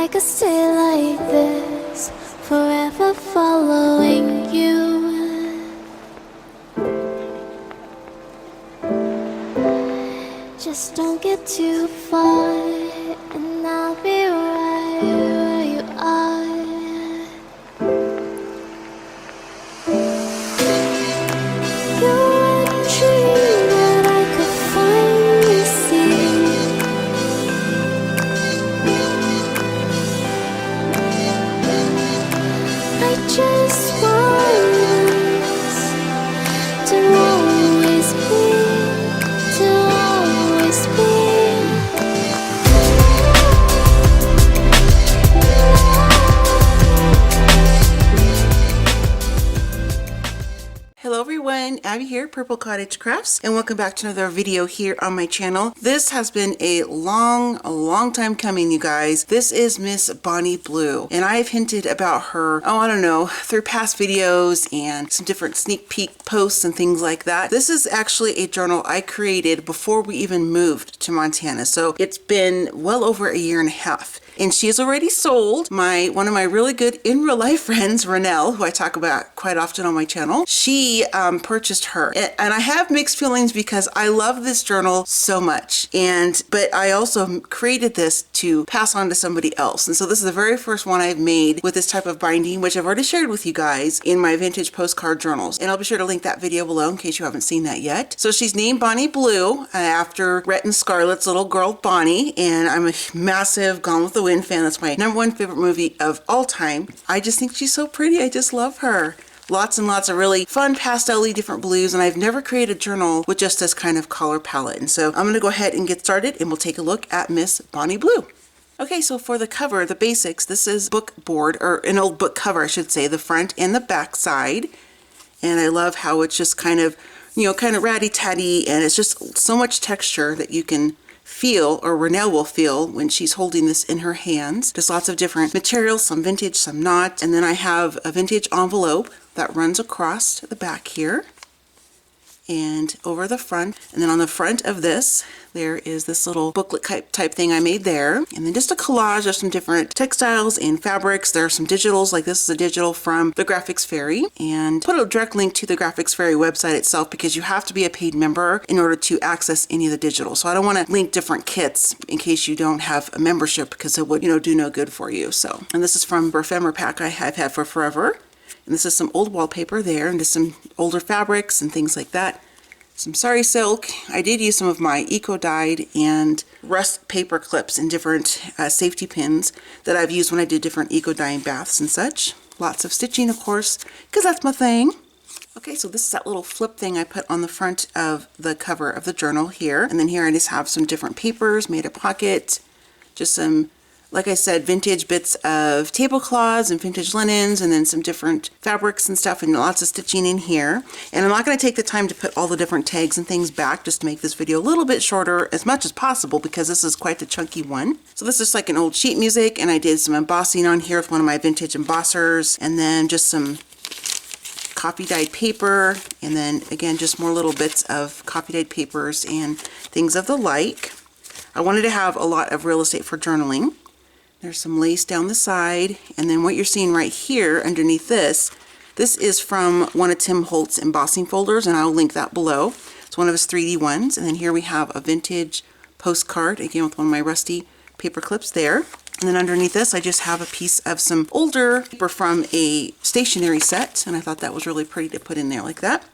I could stay like this, forever following you. Just don't get too far, and I'll be right where you are. You wouldn't dream that I could finally see. I just want us to always be, to always be. Hello everyone, Abby here, Purple Cottage Crafts, and welcome back to another video here on my channel. This has been a long time coming, you guys. This is Miss Bonnie Blue, and I've hinted about her, I don't know, through past videos and some different sneak peek posts and things like that. This is actually a journal I created before we even moved to Montana, so it's been well over a year and a half. And she has already sold. One of my really good in real life friends, Renelle, who I talk about quite often on my channel, she purchased her. And I have mixed feelings because I love this journal so much. But I also created this to pass on to somebody else. And so this is the very first one I've made with this type of binding, which I've already shared with you guys in my vintage postcard journals. And I'll be sure to link that video below in case you haven't seen that yet. So she's named Bonnie Blue after Rhett and Scarlett's little girl, Bonnie. And I'm a massive Gone with the Wind fan. That's my #1 favorite movie of all time. I just think she's so pretty. I just love her. Lots and lots of really fun pastel-y different blues, and I've never created a journal with just this kind of color palette. And so I'm going to go ahead and get started, and we'll take a look at Miss Bonnie Blue. Okay, so for the cover, the basics, this is book board, or an old book cover, I should say, the front and the back side. And I love how it's just kind of, kind of ratty-tatty, and it's just so much texture that you can feel, or Renelle will feel, when she's holding this in her hands. There's lots of different materials, some vintage, some not. And then I have a vintage envelope that runs across the back here and over the front. And then on the front of this, there is this little booklet type thing I made there. And then just a collage of some different textiles and fabrics. There are some digitals, like this is a digital from the Graphics Fairy. And put a direct link to the Graphics Fairy website itself because you have to be a paid member in order to access any of the digital. So I don't want to link different kits in case you don't have a membership because it would, do no good for you. So, and this is from Ephemera pack I've had for forever. And this is some old wallpaper there, and just some older fabrics and things like that. Some sari silk. I did use some of my eco-dyed and rust paper clips and different safety pins that I've used when I did different eco-dyeing baths and such. Lots of stitching, of course, because that's my thing. Okay, so this is that little flip thing I put on the front of the cover of the journal here. And then here I just have some different papers made a pocket, just some, like I said, vintage bits of tablecloths and vintage linens, and then some different fabrics and stuff, and lots of stitching in here. And I'm not going to take the time to put all the different tags and things back, just to make this video a little bit shorter as much as possible because this is quite a chunky one. So this is like an old sheet music, and I did some embossing on here with one of my vintage embossers, and then just some coffee dyed paper, and then again just more little bits of coffee dyed papers and things of the like. I wanted to have a lot of real estate for journaling. There's some lace down the side, and then what you're seeing right here underneath this is from one of Tim Holtz's embossing folders, and I'll link that below. It's one of his 3D ones. And then here we have a vintage postcard, again with one of my rusty paper clips there. And then underneath this I just have a piece of some older paper from a stationery set, and I thought that was really pretty to put in there like that.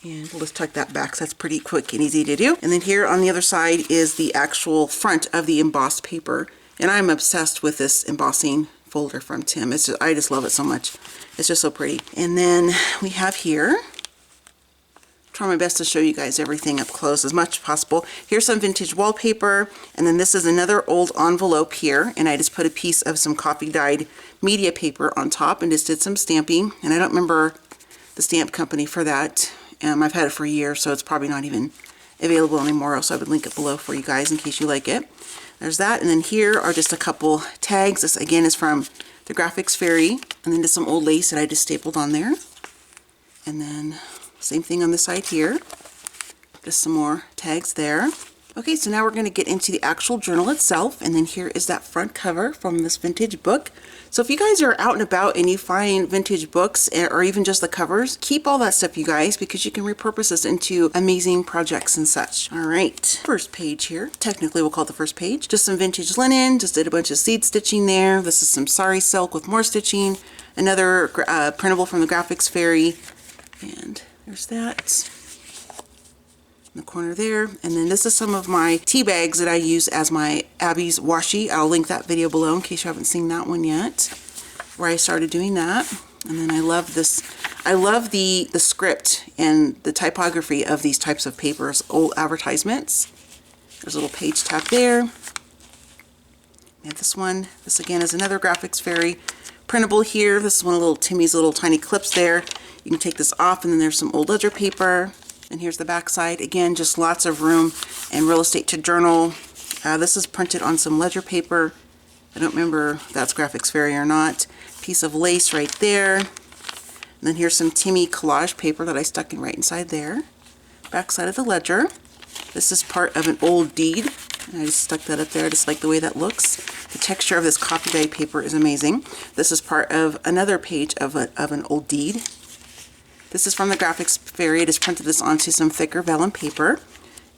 And we'll just tuck that back, so that's pretty quick and easy to do. And then here on the other side is the actual front of the embossed paper. And I'm obsessed with this embossing folder from Tim. I just love it so much. It's just so pretty. And then we have here, try my best to show you guys everything up close as much as possible. Here's some vintage wallpaper, and then this is another old envelope here, and I just put a piece of some coffee dyed media paper on top and just did some stamping. And I don't remember the stamp company for that. I've had it for a year, so it's probably not even available anymore, so I would link it below for you guys in case you like it. There's that, and then here are just a couple tags. This again is from the Graphics Fairy, and then just some old lace that I just stapled on there. And then same thing on the side here. Just some more tags there. Okay, so now we're going to get into the actual journal itself, and then here is that front cover from this vintage book. So if you guys are out and about and you find vintage books or even just the covers, keep all that stuff, you guys, because you can repurpose this into amazing projects and such. All right, first page here. Technically, we'll call it the first page. Just some vintage linen, just did a bunch of seed stitching there. This is some sari silk with more stitching. Another printable from the Graphics Fairy, and there's that. In the corner there. And then this is some of my tea bags that I use as my Abby's washi. I'll link that video below in case you haven't seen that one yet, where I started doing that. And then I love this. I love the script and the typography of these types of papers, old advertisements. There's a little page tab there. And this one, this again is another Graphics Fairy printable here. This is one of little Timmy's little tiny clips there. You can take this off, and then there's some old ledger paper. And here's the back side. Again, just lots of room and real estate to journal. This is printed on some ledger paper. I don't remember if that's Graphics Fairy or not. Piece of lace right there. And then here's some Timmy collage paper that I stuck in right inside there. Back side of the ledger. This is part of an old deed. And I just stuck that up there. I just like the way that looks. The texture of this copy dyed paper is amazing. This is part of another page of an old deed. This is from the Graphics Fairy. I just printed this onto some thicker vellum paper.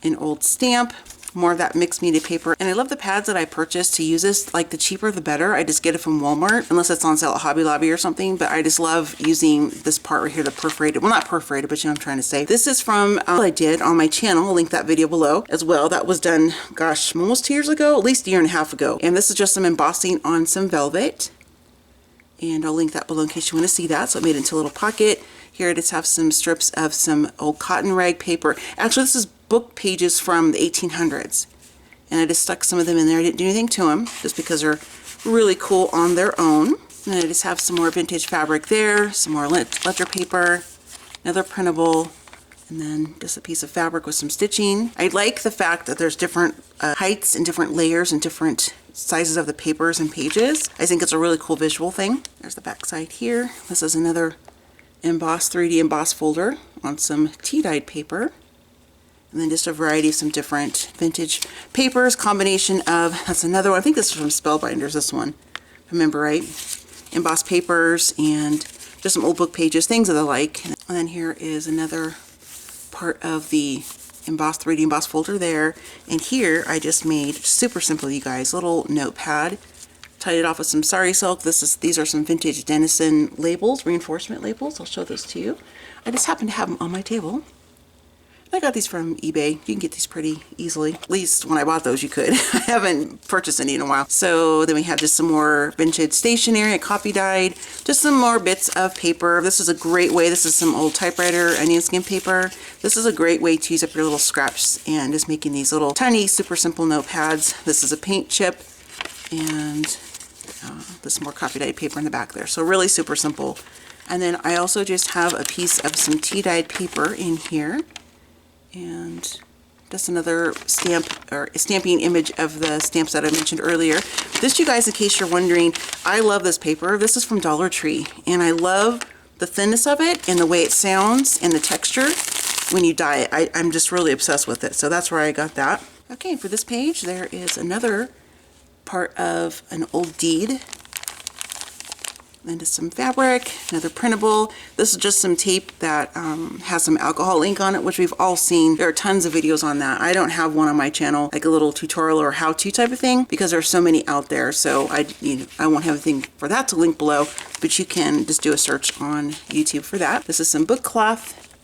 An old stamp, more of that mixed media paper. And I love the pads that I purchased to use this. Like, the cheaper the better. I just get it from Walmart, unless it's on sale at Hobby Lobby or something. But I just love using this part right here, the perforated, well, not perforated, but you know what I'm trying to say. This is from I did on my channel. I'll link that video below as well. That was done, gosh, almost 2 years ago, at least a year and a half ago. And this is just some embossing on some velvet. And I'll link that below in case you want to see that. So it made it into a little pocket. Here I just have some strips of some old cotton rag paper. Actually, this is book pages from the 1800s. And I just stuck some of them in there. I didn't do anything to them, just because they're really cool on their own. And I just have some more vintage fabric there, some more ledger paper, another printable, and then just a piece of fabric with some stitching. I like the fact that there's different heights and different layers and different sizes of the papers and pages. I think it's a really cool visual thing. There's the back side here. This is another embossed 3D embossed folder on some tea-dyed paper. And then just a variety of some different vintage papers, combination of, that's another one, I think this is from Spellbinders, this one, if I remember right. Embossed papers and just some old book pages, things of the like. And then here is another part of the embossed 3D embossed folder there. And here I just made, super simple, you guys, little notepad. Tied it off with some sari silk. These are some vintage Henderson labels, reinforcement labels. I'll show those to you. I just happen to have them on my table. I got these from eBay. You can get these pretty easily. At least when I bought those, you could. I haven't purchased any in a while. So then we have just some more vintage stationery, copy dyed, just some more bits of paper. This is a great way. This is some old typewriter onion skin paper. This is a great way to use up your little scraps and just making these little tiny, super simple notepads. This is a paint chip, and this more copy dyed paper in the back there. So really super simple. And then I also just have a piece of some tea dyed paper in here. And just another stamp or stamping image of the stamps that I mentioned earlier. This, you guys, in case you're wondering, I love this paper. This is from Dollar Tree, and I love the thinness of it and the way it sounds and the texture when you dye it. I'm just really obsessed with it. So that's where I got that. Okay, for this page, there is another part of an old deed. And just some fabric, another printable. This is just some tape that has some alcohol ink on it, which we've all seen. There are tons of videos on that. I don't have one on my channel, like a little tutorial or how-to type of thing, because there's so many out there. So I won't have anything for that to link below, but you can just do a search on YouTube for that. This is some book cloth,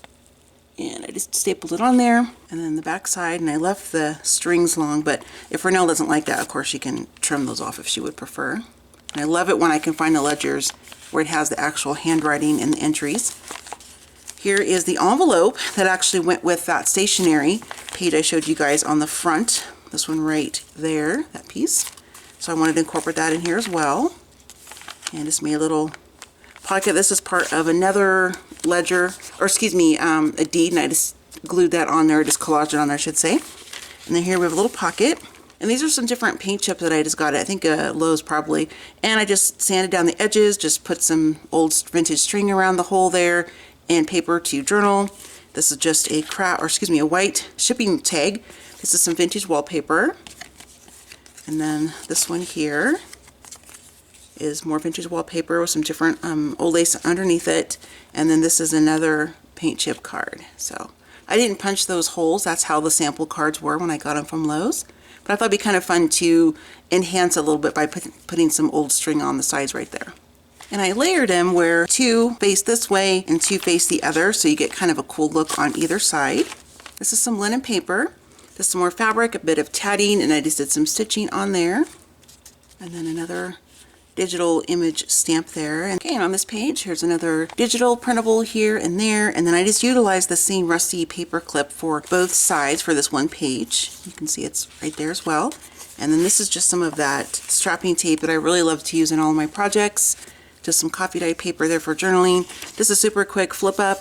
and I just stapled it on there. And then the back side, and I left the strings long, but if Renelle doesn't like that, of course she can trim those off if she would prefer. And I love it when I can find the ledgers where it has the actual handwriting and the entries. Here is the envelope that actually went with that stationery page I showed you guys on the front. This one right there, that piece. So I wanted to incorporate that in here as well. And just made a little pocket. This is part of another ledger, or excuse me, a deed, and I just glued that on there, just collaged it on there, I should say. And then here we have a little pocket. And these are some different paint chips that I just got at, I think Lowe's probably. And I just sanded down the edges, just put some old vintage string around the hole there, and paper to journal. This is just a white shipping tag This is some vintage wallpaper. And then this one here is more vintage wallpaper with some different old lace underneath it. And then this is another paint chip card. So I didn't punch those holes. That's how the sample cards were when I got them from Lowe's. But I thought it'd be kind of fun to enhance a little bit by putting some old string on the sides right there. And I layered them where 2 face this way and 2 face the other, so you get kind of a cool look on either side. This is some linen paper. This is some more fabric, a bit of tatting, and I just did some stitching on there. And then another digital image stamp there. Okay, and on this page, here's another digital printable here and there. And then I just utilized the same rusty paper clip for both sides for this one page. You can see it's right there as well. And then this is just some of that strapping tape that I really love to use in all of my projects. Just some coffee dyed paper there for journaling. This is super quick flip up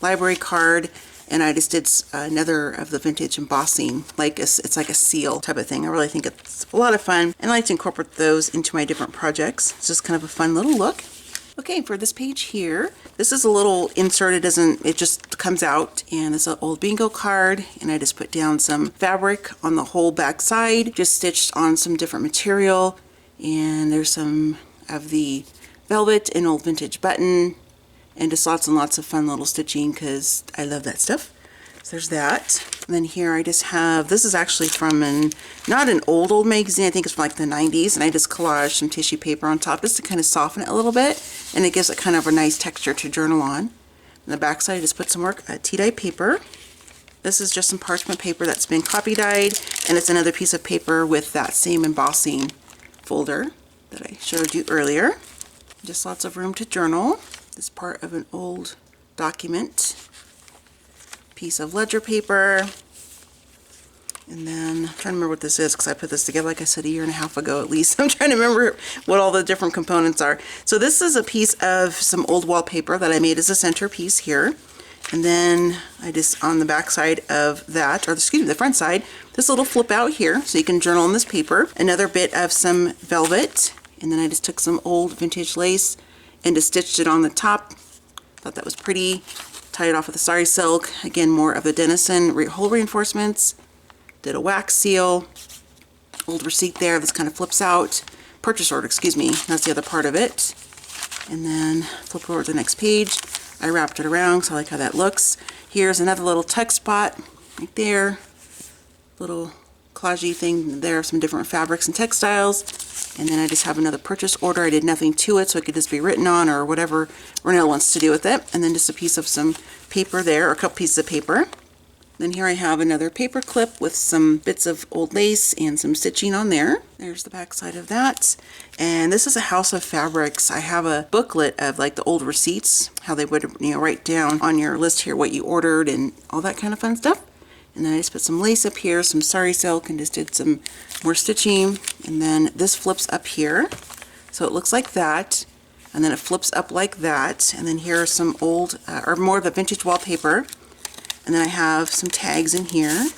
library card. And I just did another of the vintage embossing, like it's like a seal type of thing. I really think it's a lot of fun, and I like to incorporate those into my different projects. It's just kind of a fun little look. Okay, for this page here, this is a little insert. It just comes out, and it's an old bingo card, and I just put down some fabric on the whole back side, just stitched on some different material, and there's some of the velvet and old vintage button. And just lots and lots of fun little stitching because I love that stuff. So there's that. And then here I just have, this is actually from not an old magazine, I think it's from like the 90s. And I just collaged some tissue paper on top just to kind of soften it a little bit. And it gives it kind of a nice texture to journal on. On the back side I just put some more tea-dye paper. This is just some parchment paper that's been copy dyed. And it's another piece of paper with that same embossing folder that I showed you earlier. Just lots of room to journal. This part of an old document, piece of ledger paper, and then I'm trying to remember what this is because I put this together, like I said, a year and a half ago at least. I'm trying to remember what all the different components are. So this is a piece of some old wallpaper that I made as a centerpiece here. And then I just, on the back side of that, or excuse me, the front side, this little flip out here so you can journal on this paper. Another bit of some velvet, and then I just took some old vintage lace and just stitched it on the top. Thought that was pretty. Tied it off with a sari silk. Again, more of the Henderson hole reinforcements. Did a wax seal. Old receipt there. This kind of flips out. Purchase order, excuse me. That's the other part of it. And then flip over to the next page. I wrapped it around because I like how that looks. Here's another little tuck spot right there. Little collagey thing there, some different fabrics and textiles. And then I just have another purchase order. I did nothing to it, so it could just be written on or whatever Renelle wants to do with it. And then just a piece of some paper there, or a couple pieces of paper. Then here I have another paper clip with some bits of old lace and some stitching on there. There's the back side of that. And this is a house of fabrics. I have a booklet of like the old receipts, how they would, write down on your list here what you ordered and all that kind of fun stuff. And then I just put some lace up here, some sari silk, and just did some more stitching. And then this flips up here. So it looks like that. And then it flips up like that. And then here are some old, or more of the vintage wallpaper. And then I have some tags in here.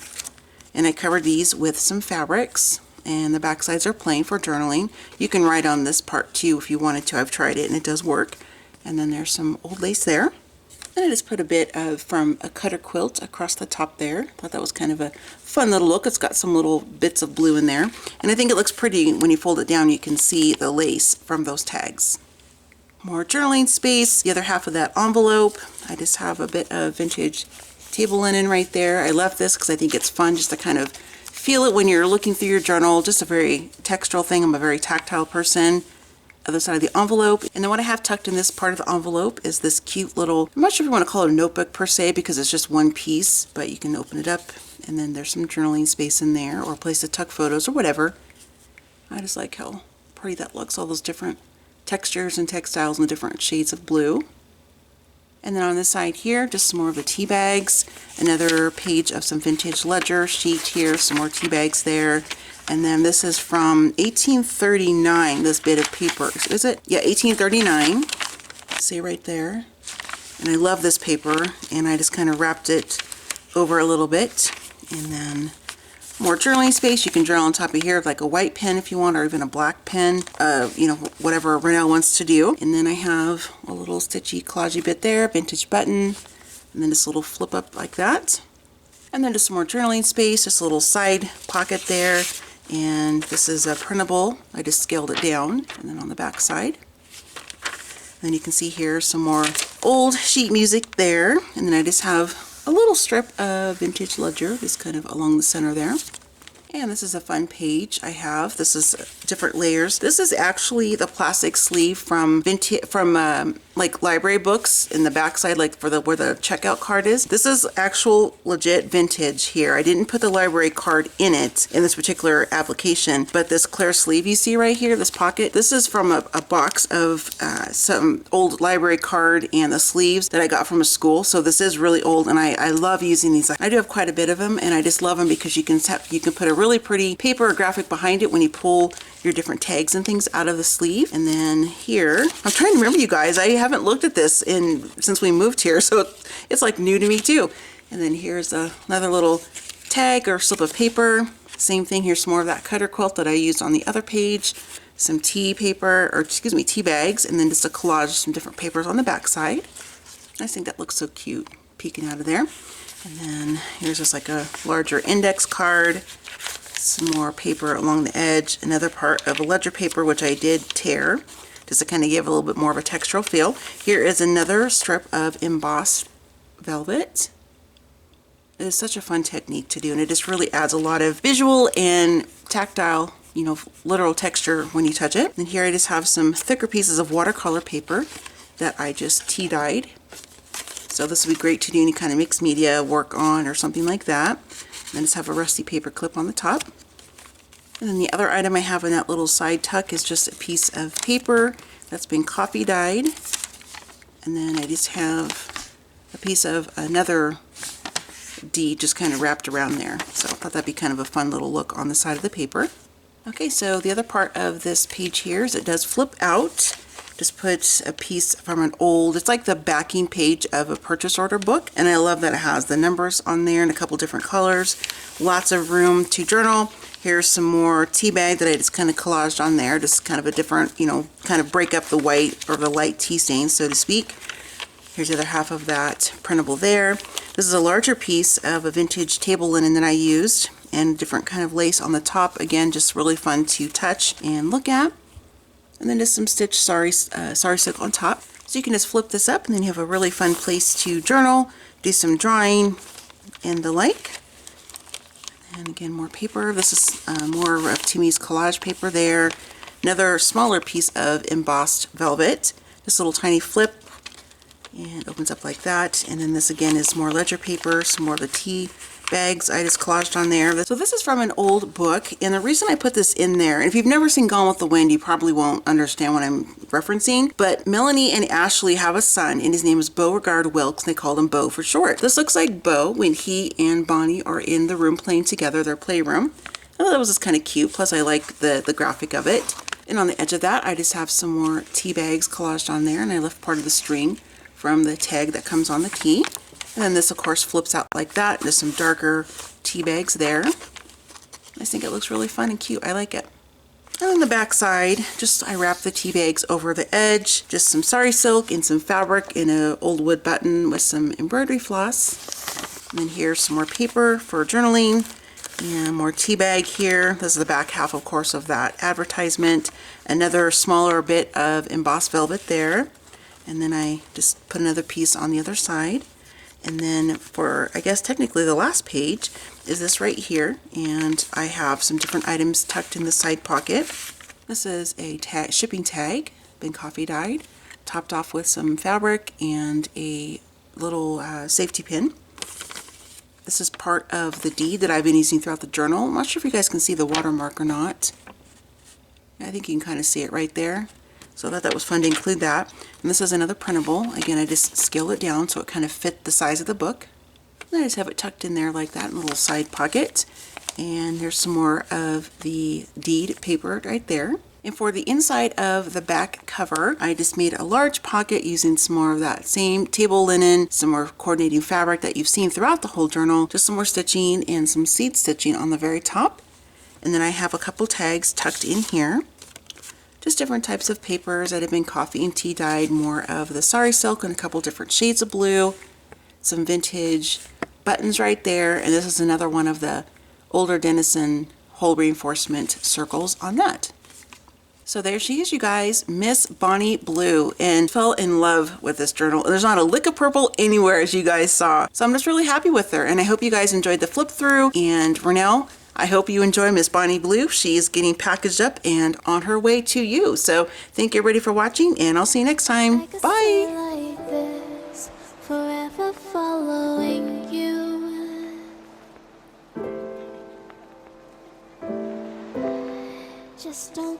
And I covered these with some fabrics. And the back sides are plain for journaling. You can write on this part too if you wanted to. I've tried it and it does work. And then there's some old lace there. And I just put a bit of from a cutter quilt across the top there. Thought that was kind of a fun little look. It's got some little bits of blue in there. And I think it looks pretty when you fold it down. You can see the lace from those tags. More journaling space. The other half of that envelope. I just have a bit of vintage table linen right there. I left this because I think it's fun just to kind of feel it when you're looking through your journal. Just a very textural thing. I'm a very tactile person. Other side of the envelope. And then what I have tucked in this part of the envelope is this cute little, I'm not sure if you want to call it a notebook per se because it's just one piece, but you can open it up and then there's some journaling space in there or a place to tuck photos or whatever. I just like how pretty that looks, all those different textures and textiles and the different shades of blue. And then on this side here, just some more of the tea bags, another page of some vintage ledger sheet here, some more tea bags there. And then this is from 1839, this bit of paper. Is it? Yeah, 1839. See right there. And I love this paper. And I just kind of wrapped it over a little bit. And then more journaling space. You can journal on top of here with like a white pen if you want, or even a black pen. Whatever Renelle wants to do. And then I have a little stitchy, collagey bit there, vintage button. And then this little flip up like that. And then just some more journaling space, just a little side pocket there. And this is a printable. I just scaled it down. And then on the back side. Then you can see here some more old sheet music there. And then I just have a little strip of vintage ledger, just kind of along the center there. And this is a fun page I have. This is different layers. This is actually the plastic sleeve from like library books in the backside, like for where the checkout card is. This is actual legit vintage here. I didn't put the library card in it in this particular application, but this clear sleeve you see right here, this pocket, this is from a box of some old library card and the sleeves that I got from a school. So this is really old, and I love using these. I do have quite a bit of them, and I just love them because you can put a really pretty paper or graphic behind it when you pull your different tags and things out of the sleeve. And then here, I'm trying to remember, you guys, I haven't looked at this since we moved here, so it's like new to me too. And then here's another little tag or slip of paper. Same thing, here's some more of that cutter quilt that I used on the other page. Some tea paper, or excuse me, tea bags, and then just a collage of some different papers on the back side. I think that looks so cute peeking out of there. And then here's just like a larger index card. Some more paper along the edge, another part of a ledger paper which I did tear just to kind of give a little bit more of a textural feel. Here is another strip of embossed velvet. It is such a fun technique to do, and it just really adds a lot of visual and tactile, you know, literal texture when you touch it. And here I just have some thicker pieces of watercolor paper that I just tea dyed. So this would be great to do any kind of mixed media work on or something like that. And just have a rusty paper clip on the top. And then the other item I have in that little side tuck is just a piece of paper that's been coffee dyed. And then I just have a piece of another deed just kind of wrapped around there. So I thought that'd be kind of a fun little look on the side of the paper. Okay, so the other part of this page here is it does flip out. Just put a piece from an old, it's like the backing page of a purchase order book. And I love that it has the numbers on there in a couple different colors. Lots of room to journal. Here's some more tea bag that I just kind of collaged on there. Just kind of a different, you know, kind of break up the white or the light tea stain, so to speak. Here's the other half of that printable there. This is a larger piece of a vintage table linen that I used, and different kind of lace on the top. Again, just really fun to touch and look at. And then just some stitched sari silk on top. So you can just flip this up, and then you have a really fun place to journal, do some drawing, and the like. And again, more paper. This is more of Timmy's collage paper there. Another smaller piece of embossed velvet. This little tiny flip, and it opens up like that. And then this again is more ledger paper, some more of the tea bags I just collaged on there. So this is from an old book, and the reason I put this in there, and if you've never seen Gone with the Wind, you probably won't understand what I'm referencing, but Melanie and Ashley have a son, and his name is Beauregard Wilkes, and they called him Beau for short. This looks like Beau when he and Bonnie are in the room playing together, their playroom. I thought that was just kind of cute, plus I like the graphic of it. And on the edge of that, I just have some more tea bags collaged on there, and I left part of the string from the tag that comes on the tea. And then this, of course, flips out like that. There's some darker tea bags there. I think it looks really fun and cute. I like it. And on the back side, I wrap the tea bags over the edge. Just some sari silk and some fabric in an old wood button with some embroidery floss. And then here's some more paper for journaling. And more tea bag here. This is the back half, of course, of that advertisement. Another smaller bit of embossed velvet there. And then I just put another piece on the other side. And then for, I guess technically the last page is this right here, and I have some different items tucked in the side pocket. This is a shipping tag, been coffee dyed, topped off with some fabric and a little safety pin. This is part of the deed that I've been using throughout the journal. I'm not sure if you guys can see the watermark or not. I think you can kind of see it right there. So I thought that was fun to include that. And this is another printable. Again, I just scaled it down so it kind of fit the size of the book. And I just have it tucked in there like that in a little side pocket. And there's some more of the deed paper right there. And for the inside of the back cover, I just made a large pocket using some more of that same table linen, some more coordinating fabric that you've seen throughout the whole journal, just some more stitching and some seed stitching on the very top. And then I have a couple tags tucked in here. Just different types of papers that have been coffee and tea dyed, more of the sari silk in a couple different shades of blue, some vintage buttons right there, and this is another one of the older Denison hole reinforcement circles on that. So there she is, you guys, Miss Bonnie Blue, and fell in love with this journal. There's not a lick of purple anywhere, as you guys saw. So I'm just really happy with her, and I hope you guys enjoyed the flip through. And Renelle, I hope you enjoy Miss Bonnie Blue. She's getting packaged up and on her way to you. So thank you everybody for watching, and I'll see you next time. I could Bye. stay like this, forever following you. Just don't